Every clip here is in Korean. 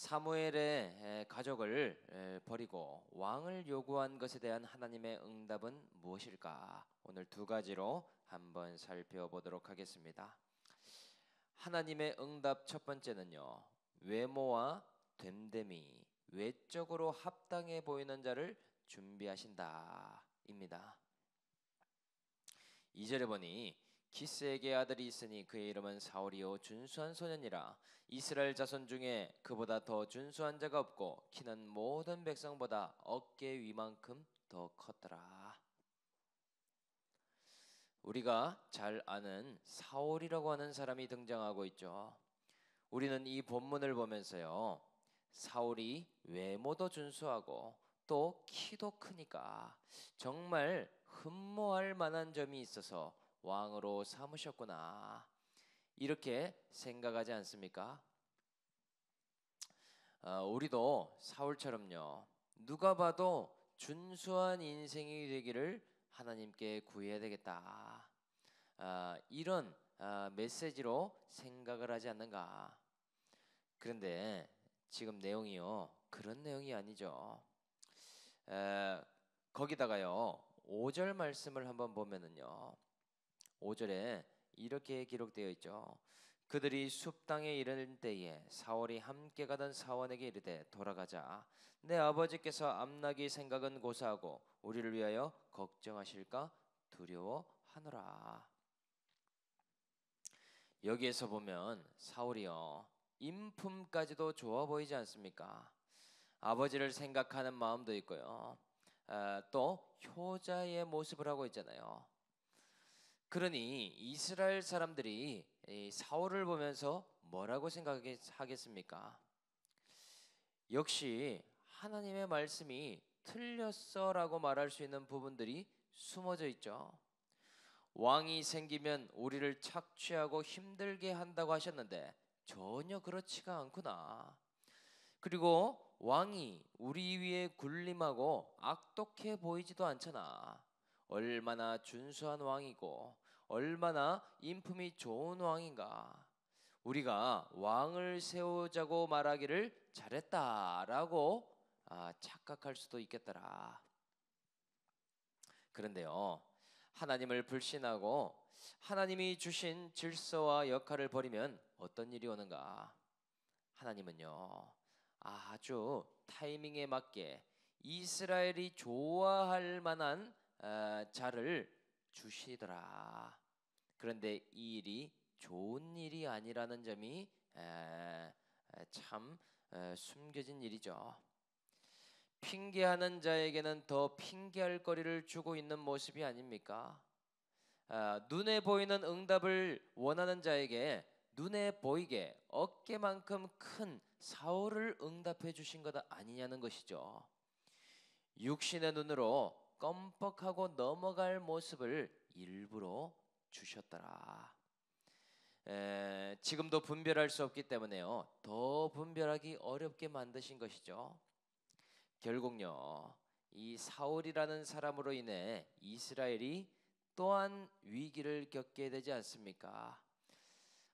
사무엘의 가족을 버리고 왕을 요구한 것에 대한 하나님의 응답은 무엇일까? 오늘 두 가지로 한번 살펴보도록 하겠습니다. 하나님의 응답 첫 번째는요, 외모와 됨됨이, 외적으로 합당해 보이는 자를 준비하신다입니다. 2절에 보니 기스에게 아들이 있으니 그의 이름은 사울이요 준수한 소년이라. 이스라엘 자손 중에 그보다 더 준수한 자가 없고 키는 모든 백성보다 어깨 위만큼 더 컸더라. 우리가 잘 아는 사울이라고 하는 사람이 등장하고 있죠. 우리는 이 본문을 보면서요, 사울이 외모도 준수하고 또 키도 크니까 정말 흠모할 만한 점이 있어서 왕으로 삼으셨구나, 이렇게 생각하지 않습니까? 우리도 사울처럼요, 누가 봐도 준수한 인생이 되기를 하나님께 구해야 되겠다, 이런 메시지로 생각을 하지 않는가? 그런데 지금 내용이요, 그런 내용이 아니죠. 거기다가요 5절 말씀을 한번 보면은요, 5절에 이렇게 기록되어 있죠. 그들이 숲 땅에 이르는 때에 사울이 함께 가던 사원에게 이르되 돌아가자. 내 아버지께서 암나기 생각은 고사하고 우리를 위하여 걱정하실까 두려워하노라. 여기에서 보면 사울이요, 인품까지도 좋아 보이지 않습니까? 아버지를 생각하는 마음도 있고요, 또 효자의 모습을 하고 있잖아요. 그러니 이스라엘 사람들이 이 사울을 보면서 뭐라고 생각하겠습니까? 역시 하나님의 말씀이 틀렸어라고 말할 수 있는 부분들이 숨어져 있죠. 왕이 생기면 우리를 착취하고 힘들게 한다고 하셨는데 전혀 그렇지가 않구나. 그리고 왕이 우리 위에 군림하고 악독해 보이지도 않잖아. 얼마나 준수한 왕이고 얼마나 인품이 좋은 왕인가. 우리가 왕을 세우자고 말하기를 잘했다라고 착각할 수도 있겠더라. 그런데요, 하나님을 불신하고 하나님이 주신 질서와 역할을 버리면 어떤 일이 오는가? 하나님은요, 아주 타이밍에 맞게 이스라엘이 좋아할 만한 자를 주시더라. 그런데 이 일이 좋은 일이 아니라는 점이 참 숨겨진 일이죠. 핑계하는 자에게는 더 핑계할 거리를 주고 있는 모습이 아닙니까? 눈에 보이는 응답을 원하는 자에게 눈에 보이게 어깨만큼 큰 사울을 응답해 주신 것 아니냐는 것이죠. 육신의 눈으로 껌뻑하고 넘어갈 모습을 일부러 주셨더라. 지금도 분별할 수 없기 때문에요, 더 분별하기 어렵게 만드신 것이죠. 결국요, 이 사울이라는 사람으로 인해 이스라엘이 또한 위기를 겪게 되지 않습니까?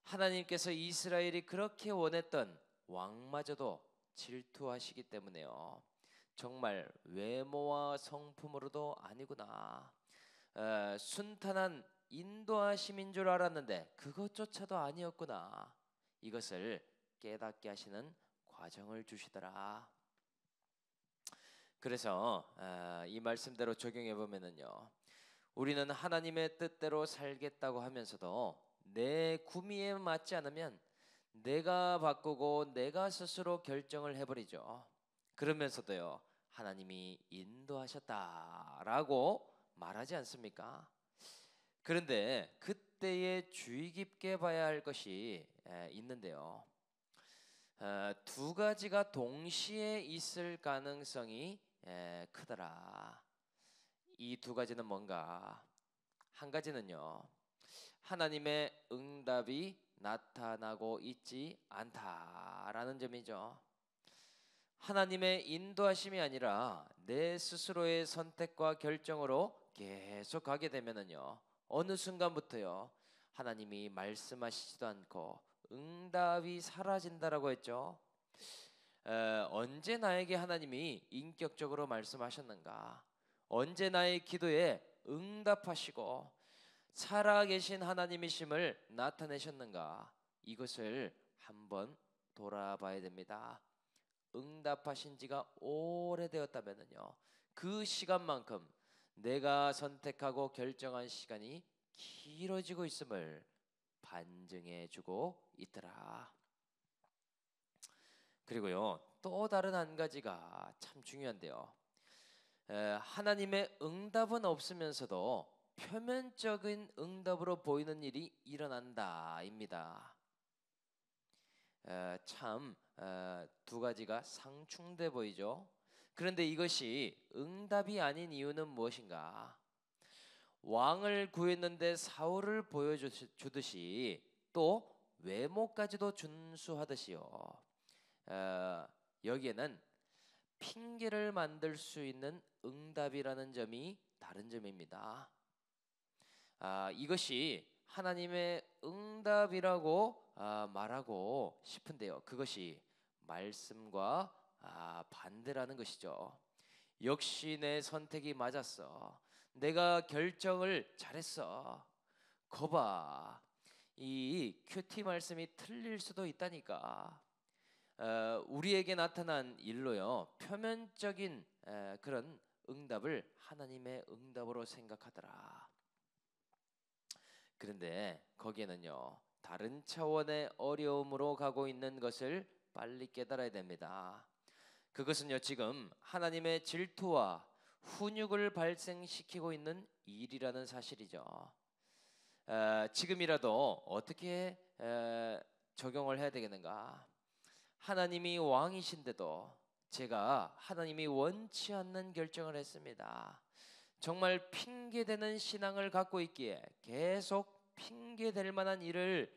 하나님께서 이스라엘이 그렇게 원했던 왕마저도 질투하시기 때문에요, 정말 외모와 성품으로도 아니구나, 순탄한 인도하심인 줄 알았는데 그것조차도 아니었구나, 이것을 깨닫게 하시는 과정을 주시더라. 그래서 이 말씀대로 적용해 보면은요, 우리는 하나님의 뜻대로 살겠다고 하면서도 내 구미에 맞지 않으면 내가 바꾸고 내가 스스로 결정을 해버리죠. 그러면서도요, 하나님이 인도하셨다라고 말하지 않습니까? 그런데 그때에 주의 깊게 봐야 할 것이 있는데요, 두 가지가 동시에 있을 가능성이 크더라. 이 두 가지는 뭔가? 한 가지는요, 하나님의 응답이 나타나고 있지 않다라는 점이죠. 하나님의 인도하심이 아니라 내 스스로의 선택과 결정으로 계속 가게 되면은요, 어느 순간부터요, 하나님이 말씀하시지도 않고 응답이 사라진다라고 했죠. 언제 나에게 하나님이 인격적으로 말씀하셨는가? 언제 나의 기도에 응답하시고 살아계신 하나님이심을 나타내셨는가? 이것을 한번 돌아봐야 됩니다. 응답하신 지가 오래되었다면요, 그 시간만큼 내가 선택하고 결정한 시간이 길어지고 있음을 반증해주고 있더라. 그리고요, 또 다른 한 가지가 참 중요한데요. 하나님의 응답은 없으면서도 표면적인 응답으로 보이는 일이 일어난다입니다. 참 두 가지가 상충돼 보이죠. 그런데 이것이 응답이 아닌 이유는 무엇인가? 왕을 구했는데 사울을 보여주듯이 또 외모까지도 준수하듯이요. 여기에는 핑계를 만들 수 있는 응답이라는 점이 다른 점입니다. 이것이 하나님의 응답이라고 말하고 싶은데요, 그것이 말씀과 반대라는 것이죠. 역시 내 선택이 맞았어. 내가 결정을 잘했어. 거봐, 이 큐티 말씀이 틀릴 수도 있다니까. 우리에게 나타난 일로요, 표면적인 그런 응답을 하나님의 응답으로 생각하더라. 그런데 거기에는요, 다른 차원의 어려움으로 가고 있는 것을 빨리 깨달아야 됩니다. 그것은요, 지금 하나님의 질투와 훈육을 발생시키고 있는 일이라는 사실이죠. 지금이라도 어떻게 적용을 해야 되겠는가? 하나님이 왕이신데도 제가 하나님이 원치 않는 결정을 했습니다. 정말 핑계대는 신앙을 갖고 있기에 계속 핑계댈 만한 일을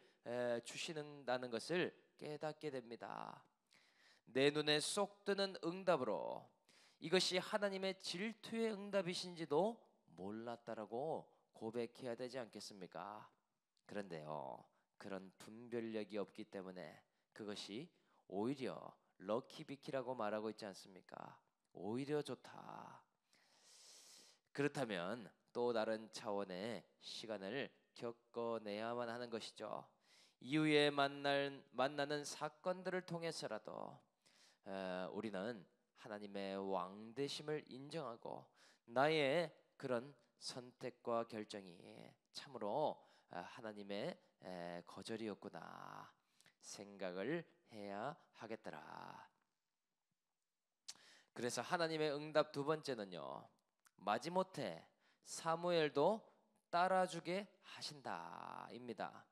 주시는다는 것을 깨닫게 됩니다. 내 눈에 쏙 드는 응답으로 이것이 하나님의 질투의 응답이신지도 몰랐다라고 고백해야 되지 않겠습니까? 그런데요, 그런 분별력이 없기 때문에 그것이 오히려 럭키비키라고 말하고 있지 않습니까? 오히려 좋다. 그렇다면 또 다른 차원의 시간을 겪어내야만 하는 것이죠. 이후에 만나는 사건들을 통해서라도 우리는 하나님의 왕되심을 인정하고 나의 그런 선택과 결정이 참으로 하나님의 거절이었구나 생각을 해야 하겠더라. 그래서 하나님의 응답 두 번째는요, 마지못해 사무엘도 따라주게 하신다입니다.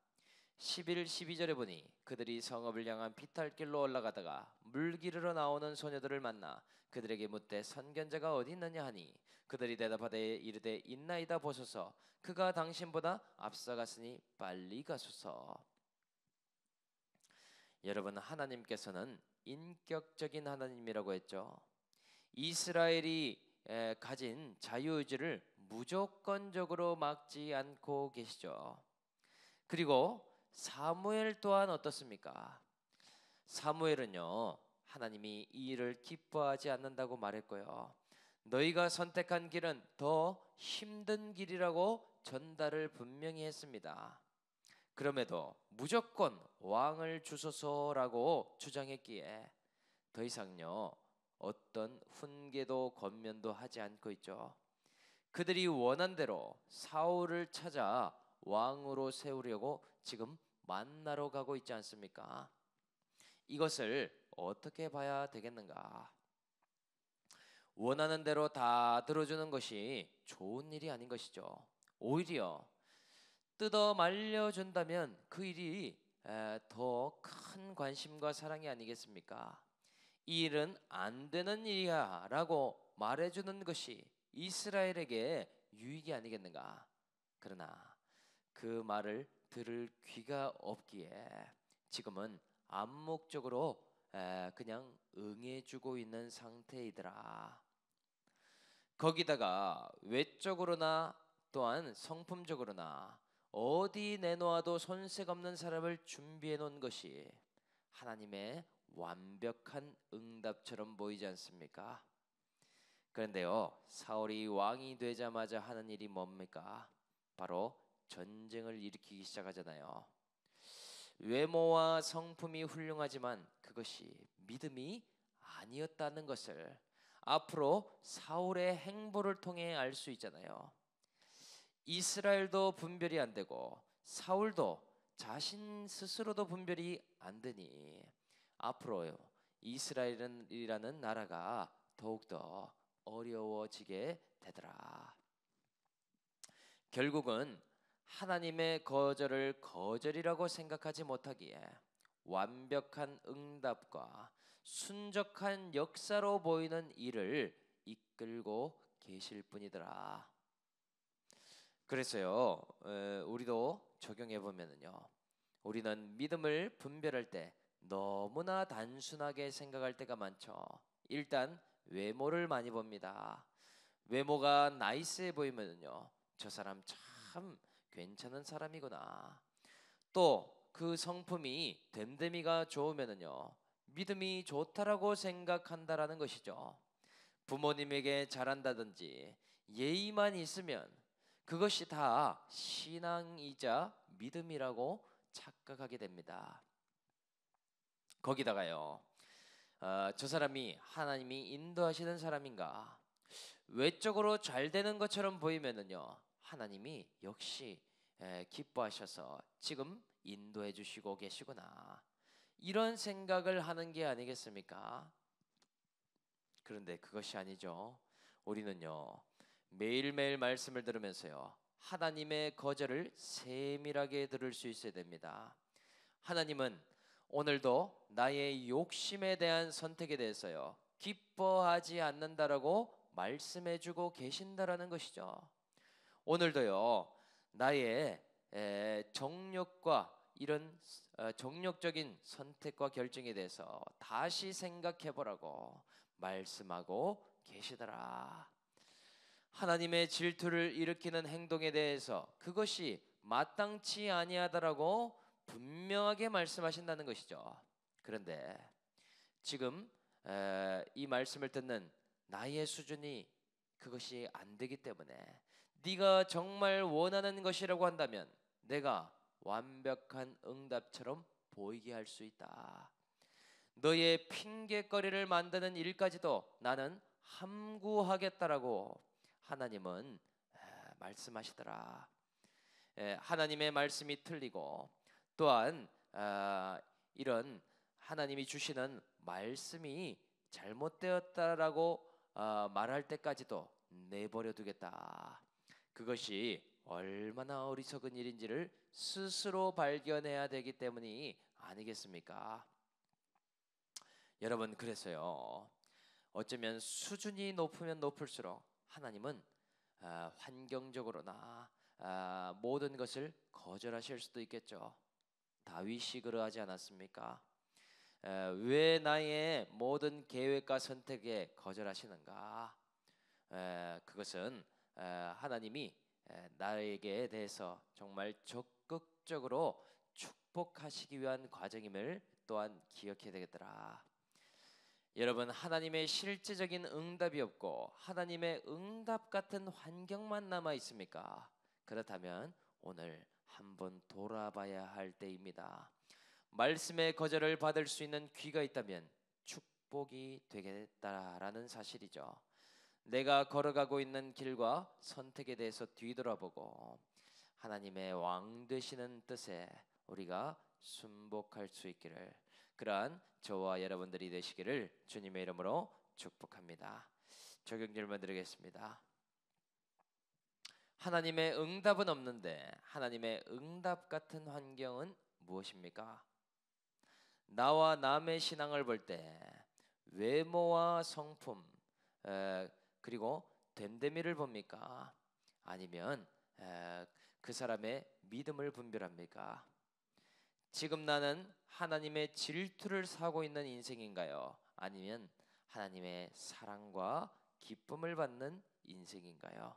11, 12절에 보니 그들이 성읍을 향한 비탈길로 올라가다가 물기르러 나오는 소녀들을 만나 그들에게 묻되 선견자가 어디 있느냐 하니 그들이 대답하되 이르되 있나이다 보소서 그가 당신보다 앞서갔으니 빨리 가소서. 여러분, 하나님께서는 인격적인 하나님이라고 했죠. 이스라엘이 가진 자유의지를 무조건적으로 막지 않고 계시죠. 그리고 사무엘 또한 어떻습니까? 사무엘은요, 하나님이 이 일을 기뻐하지 않는다고 말했고요, 너희가 선택한 길은 더 힘든 길이라고 전달을 분명히 했습니다. 그럼에도 무조건 왕을 주소서라고 주장했기에 더 이상요 어떤 훈계도 권면도 하지 않고 있죠. 그들이 원한 대로 사울을 찾아 왕으로 세우려고 지금 만나러 가고 있지 않습니까? 이것을 어떻게 봐야 되겠는가? 원하는 대로 다 들어주는 것이 좋은 일이 아닌 것이죠. 오히려 뜯어 말려준다면 그 일이 더 큰 관심과 사랑이 아니겠습니까? 이 일은 안 되는 일이야 라고 말해주는 것이 이스라엘에게 유익이 아니겠는가? 그러나 그 말을 들을 귀가 없기에 지금은 암묵적으로 그냥 응해주고 있는 상태이더라. 거기다가 외적으로나 또한 성품적으로나 어디 내놓아도 손색 없는 사람을 준비해 놓은 것이 하나님의 완벽한 응답처럼 보이지 않습니까? 그런데요, 사울이 왕이 되자마자 하는 일이 뭡니까? 바로 전쟁을 일으키기 시작하잖아요. 외모와 성품이 훌륭하지만 그것이 믿음이 아니었다는 것을 앞으로 사울의 행보를 통해 알 수 있잖아요. 이스라엘도 분별이 안 되고 사울도 자신 스스로도 분별이 안 되니 앞으로 이스라엘이라는 나라가 더욱더 어려워지게 되더라. 결국은 하나님의 거절을 거절이라고 생각하지 못하기에 완벽한 응답과 순적한 역사로 보이는 일을 이끌고 계실 뿐이더라. 그래서요, 우리도 적용해 보면은요, 우리는 믿음을 분별할 때 너무나 단순하게 생각할 때가 많죠. 일단 외모를 많이 봅니다. 외모가 나이스해 보이면은요, 저 사람 참 괜찮은 사람이구나. 또 그 성품이 됨됨이가 좋으면은요, 믿음이 좋다라고 생각한다라는 것이죠. 부모님에게 잘한다든지 예의만 있으면 그것이 다 신앙이자 믿음이라고 착각하게 됩니다. 거기다가요, 저 사람이 하나님이 인도하시는 사람인가? 외적으로 잘 되는 것처럼 보이면은요, 하나님이 역시 기뻐하셔서 지금 인도해 주시고 계시구나. 이런 생각을 하는 게 아니겠습니까? 그런데 그것이 아니죠. 우리는요, 매일매일 말씀을 들으면서요, 하나님의 거절을 세밀하게 들을 수 있어야 됩니다. 하나님은 오늘도 나의 욕심에 대한 선택에 대해서요, 기뻐하지 않는다라고 말씀해주고 계신다라는 것이죠. 오늘도요, 나의 정욕과 이런 정욕적인 선택과 결정에 대해서 다시 생각해보라고 말씀하고 계시더라. 하나님의 질투를 일으키는 행동에 대해서 그것이 마땅치 아니하다라고 분명하게 말씀하신다는 것이죠. 그런데 지금 이 말씀을 듣는 나의 수준이 그것이 안 되기 때문에 네가 정말 원하는 것이라고 한다면 내가 완벽한 응답처럼 보이게 할 수 있다. 너의 핑계거리를 만드는 일까지도 나는 함구하겠다라고 하나님은 말씀하시더라. 하나님의 말씀이 틀리고 또한 이런 하나님이 주시는 말씀이 잘못되었다라고 말할 때까지도 내버려 두겠다. 그것이 얼마나 어리석은 일인지를 스스로 발견해야 되기 때문이 아니겠습니까? 여러분, 그래서요, 어쩌면 수준이 높으면 높을수록 하나님은 환경적으로나 모든 것을 거절하실 수도 있겠죠. 다윗이 그러하지 않았습니까? 왜 나의 모든 계획과 선택에 거절하시는가? 그것은 하나님이 나에게 대해서 정말 적극적으로 축복하시기 위한 과정임을 또한 기억해야 되겠더라. 여러분, 하나님의 실제적인 응답이 없고 하나님의 응답 같은 환경만 남아 있습니까? 그렇다면 오늘 한번 돌아봐야 할 때입니다. 말씀의 거절을 받을 수 있는 귀가 있다면 축복이 되겠다라는 사실이죠. 내가 걸어가고 있는 길과 선택에 대해서 뒤돌아보고 하나님의 왕 되시는 뜻에 우리가 순복할 수 있기를, 그러한 저와 여러분들이 되시기를 주님의 이름으로 축복합니다. 적용 질문 드리겠습니다. 하나님의 응답은 없는데 하나님의 응답 같은 환경은 무엇입니까? 나와 남의 신앙을 볼 때 외모와 성품 그리고 됨됨이를 봅니까? 아니면 그 사람의 믿음을 분별합니까? 지금 나는 하나님의 질투를 사고 있는 인생인가요? 아니면 하나님의 사랑과 기쁨을 받는 인생인가요?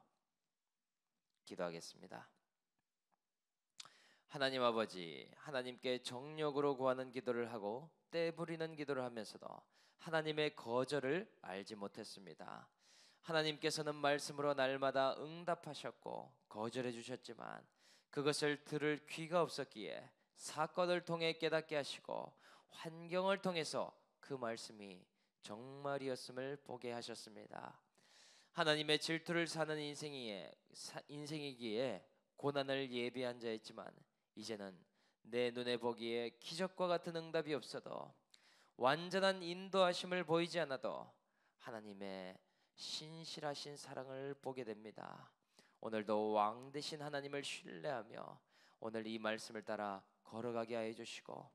기도하겠습니다. 하나님 아버지, 하나님께 정력으로 구하는 기도를 하고 때 부리는 기도를 하면서도 하나님의 거절을 알지 못했습니다. 하나님께서는 말씀으로 날마다 응답하셨고 거절해 주셨지만 그것을 들을 귀가 없었기에 사건을 통해 깨닫게 하시고 환경을 통해서 그 말씀이 정말이었음을 보게 하셨습니다. 하나님의 질투를 사는 인생이기에 고난을 예비한 자였지만 이제는 내 눈에 보기에 기적과 같은 응답이 없어도 완전한 인도하심을 보이지 않아도 하나님의 신실하신 사랑을 보게 됩니다. 오늘도 왕 되신 하나님을 신뢰하며 오늘 이 말씀을 따라 걸어가게 하여 주시고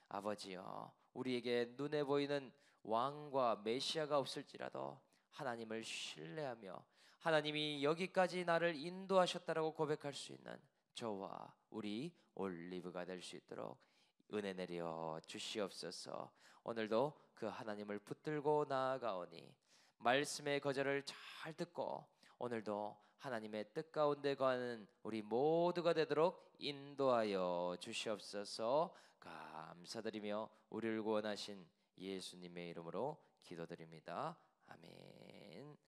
아버지여 우리에게 눈에 보이는 왕과 메시아가 없을지라도 하나님을 신뢰하며 하나님이 여기까지 나를 인도하셨다라고 고백할 수 있는 저와 우리 올리브가 될 수 있도록 은혜 내려 주시옵소서. 오늘도 그 하나님을 붙들고 나아가오니 말씀의 거절을 잘 듣고 오늘도 하나님의 뜻 가운데 거하는 우리 모두가 되도록 인도하여 주시옵소서. 감사드리며 우리를 구원하신 예수님의 이름으로 기도드립니다. 아멘.